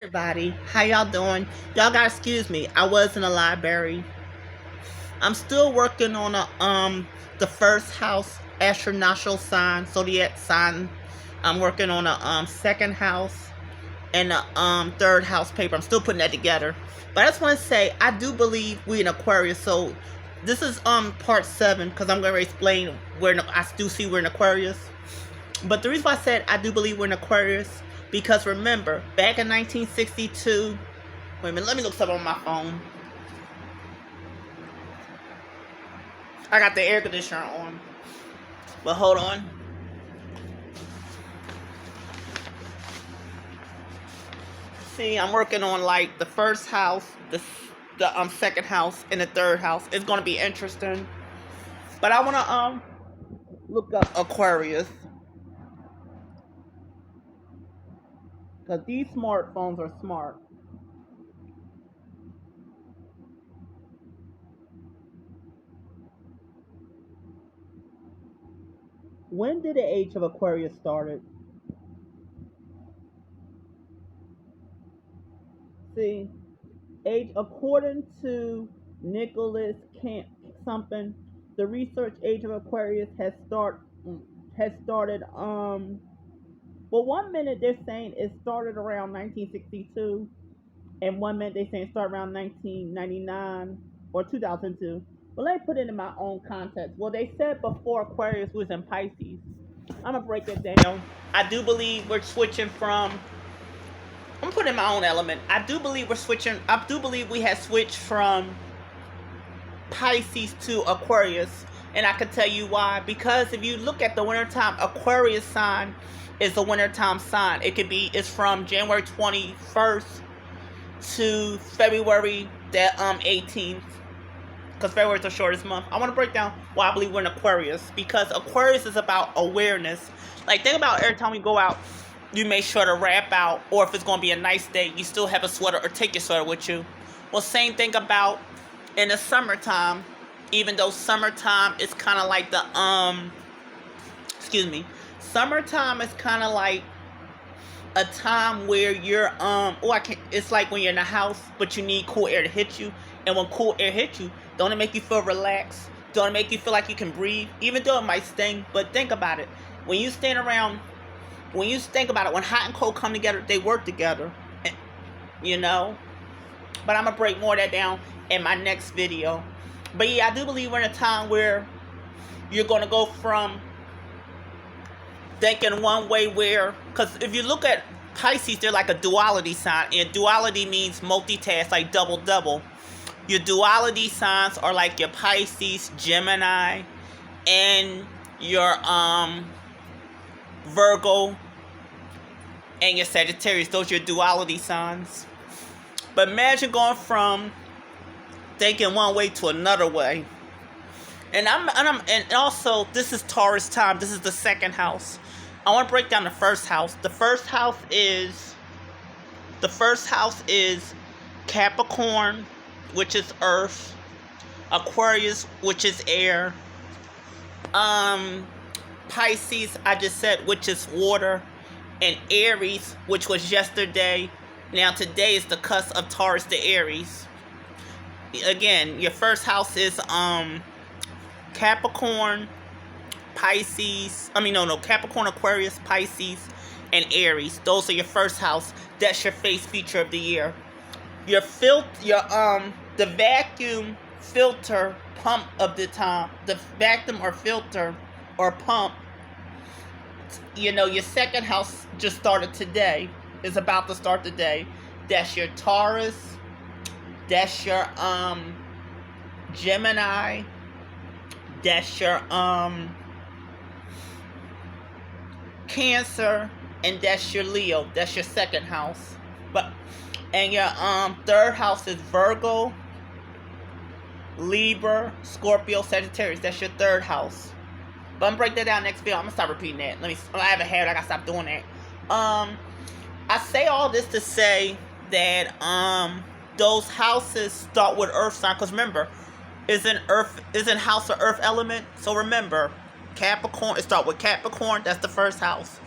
Everybody, how y'all doing? Y'all gotta excuse me. I was in the library. I'm still working on the first house astronomical sign, zodiac sign. I'm working on a second house and a third house paper. I'm still putting that together. But I just want to say I do believe we in Aquarius. So this is part 7 because I'm going to explain I do see we're in Aquarius. But the reason why I said I do believe we're in Aquarius, because remember, back in 1962, wait a minute, let me look something on my phone. I got the air conditioner on. But hold on. See, I'm working on like the first house, the second house, and the third house. It's gonna be interesting. But I wanna look up Aquarius. Because these smartphones are smart. When did the age of Aquarius started? See, age according to Nicholas Camp something, the research age of Aquarius has started well, one minute they're saying it started around 1962, and one minute they're saying it started around 1999 or 2002. But let me put it in my own context. Well, they said before Aquarius was in Pisces. I'm gonna break it down. I do believe we're switching from. I'm putting my own element. I do believe we're switching. I do believe we have switched from Pisces to Aquarius, and I can tell you why. Because if you look at the wintertime, Aquarius sign is a wintertime sign. It's from January 21st to February the 18th, because February is the shortest month. I want to break down why I believe we're in Aquarius, because Aquarius is about awareness. Like, think about every time we go out, you make sure to wrap out, or if it's going to be a nice day, you still have a sweater or take your sweater with you. Well, same thing about in the summertime. Even though summertime is kind of like summertime is kind of like a time where you're it's like when you're in the house but you need cool air to hit you, and when cool air hits you, don't it make you feel relaxed? Don't it make you feel like you can breathe, even though it might sting? But think about it, when you stand around, when you think about it, when hot and cold come together, they work together, you know. But I'm gonna break more of that down in my next video. But yeah, I do believe we're in a time where you're gonna go from thinking one way, where, because if you look at Pisces, they're like a duality sign, and duality means multitask, like double. Your duality signs are like your Pisces, Gemini, and your Virgo and your Sagittarius. Those are your duality signs. But imagine going from thinking one way to another way. And also, this is Taurus time. This is the second house. I want to break down the first house. The first house is Capricorn, which is earth, Aquarius, which is air, Pisces, I just said, which is water, and Aries, which was yesterday. Now today is the cusp of Taurus to Aries. Again, your first house is Capricorn, Pisces. Capricorn, Aquarius, Pisces, and Aries. Those are your first house. That's your face feature of the year. The vacuum filter pump of the time. The vacuum or filter or pump. Your second house just started today. Is about to start today. That's your Taurus. That's your Gemini. That's your Cancer, and that's your Leo. That's your second house. And your third house is Virgo, Libra, Scorpio, Sagittarius. That's your third house. But I'm gonna break that down next video. I'm gonna stop repeating that. I have a habit. I gotta stop doing that. I say all this to say that those houses start with earth sign, because remember, isn't house an earth element? So remember, Capricorn, it start with Capricorn. That's the first house.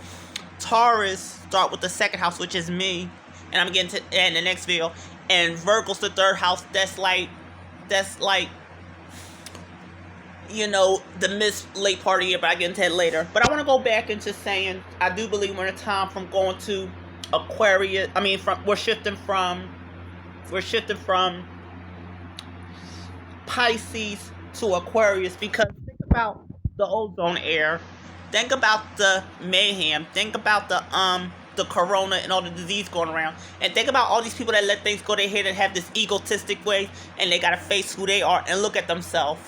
Taurus start with the second house, which is me. and I'm getting to in the next video. And Virgo's the third house. That's like, you know, the late part of the year, but I get into that later. But I want to go back into saying I do believe we're in a time from going to Aquarius. I mean, we're shifting from Pisces to Aquarius, because think about the ozone air, think about the mayhem, think about the corona and all the disease going around, and think about all these people that let things go to their head and have this egotistic way, and they gotta face who they are and look at themselves.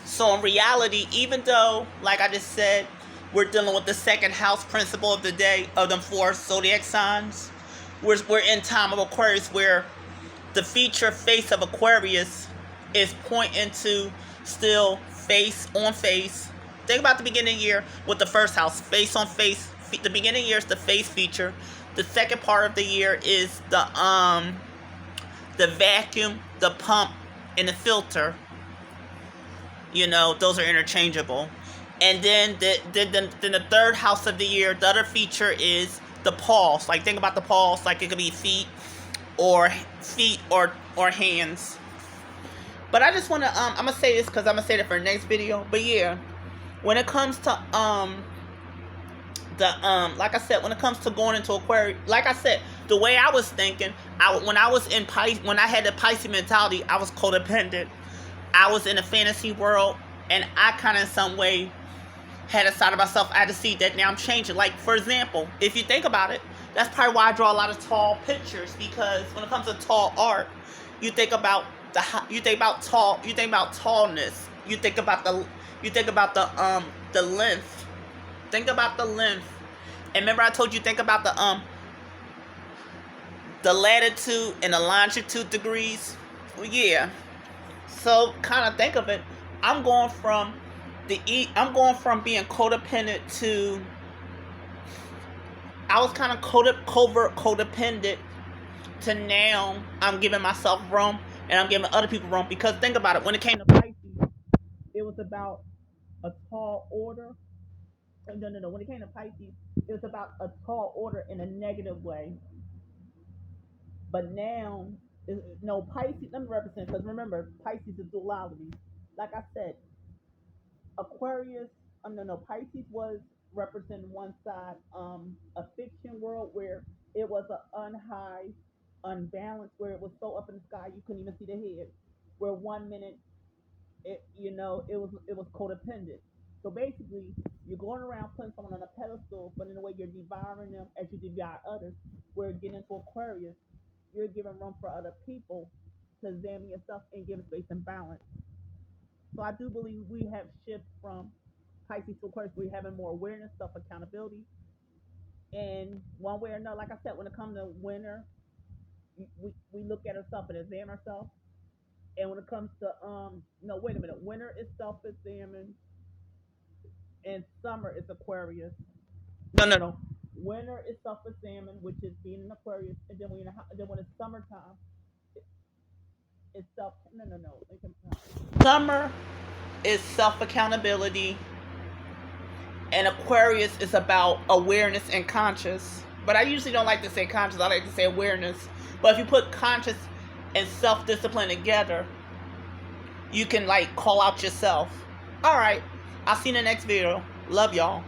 So in reality, even though, like I just said, we're dealing with the second house principle of the day of them 4 zodiac signs, we're in time of Aquarius, where the face of Aquarius is pointing to still face on face. Think about the beginning of the year with the first house, face on face. The beginning of the year is the face feature. The second part of the year is the vacuum, the pump, and the filter. You know, those are interchangeable. And then the third house of the year, the other feature is the pulse. Like, think about the pulse, like it could be feet or hands. But I just want to I'm gonna say this because I'm gonna say it for the next video. But yeah, when it comes to like I said, when it comes to going into Aquarius, like I said, the way I was thinking, when I was in Pisces, when I had the Pisces mentality, I was codependent. I was in a fantasy world, and I kind of in some way had a side of myself. I had to see that now I'm changing. Like, for example, if you think about it, that's probably why I draw a lot of tall pictures, because when it comes to tall art, you think about tallness. You think about the length. Think about the length. And remember I told you, think about the latitude and the longitude degrees. Well, yeah. So kind of think of it. I'm going from being codependent to, I was kind of covert codependent, to now I'm giving myself room and I'm giving other people room. Because think about it, when it came to Pisces, it was about a tall order. No. When it came to Pisces, it was about a tall order in a negative way. But now, no, Pisces, let me represent, because remember, Pisces is duality. Like I said, Aquarius, Pisces was representing one side, a fiction world where it was an unbalanced, where it was so up in the sky you couldn't even see the head. Where 1 minute, it was codependent. So basically, you're going around putting someone on a pedestal, but in a way you're devouring them as you devour others. Where getting into Aquarius, you're giving room for other people to examine yourself and give space and balance. So I do believe we have shifted from Pisces to Aquarius. We're having more awareness, self-accountability. And one way or another, like I said, when it comes to winter, we look at ourselves and examine ourselves. And when it comes to, winter is self-examine, and summer is Aquarius. No. Winter is self-examine, which is being in Aquarius, and then when it's summertime, it's Summer is self-accountability, and Aquarius is about awareness and conscious. But I usually don't like to say conscious. I like to say awareness. But if you put conscious and self-discipline together, you can, like, call out yourself. All right. I'll see you in the next video. Love y'all.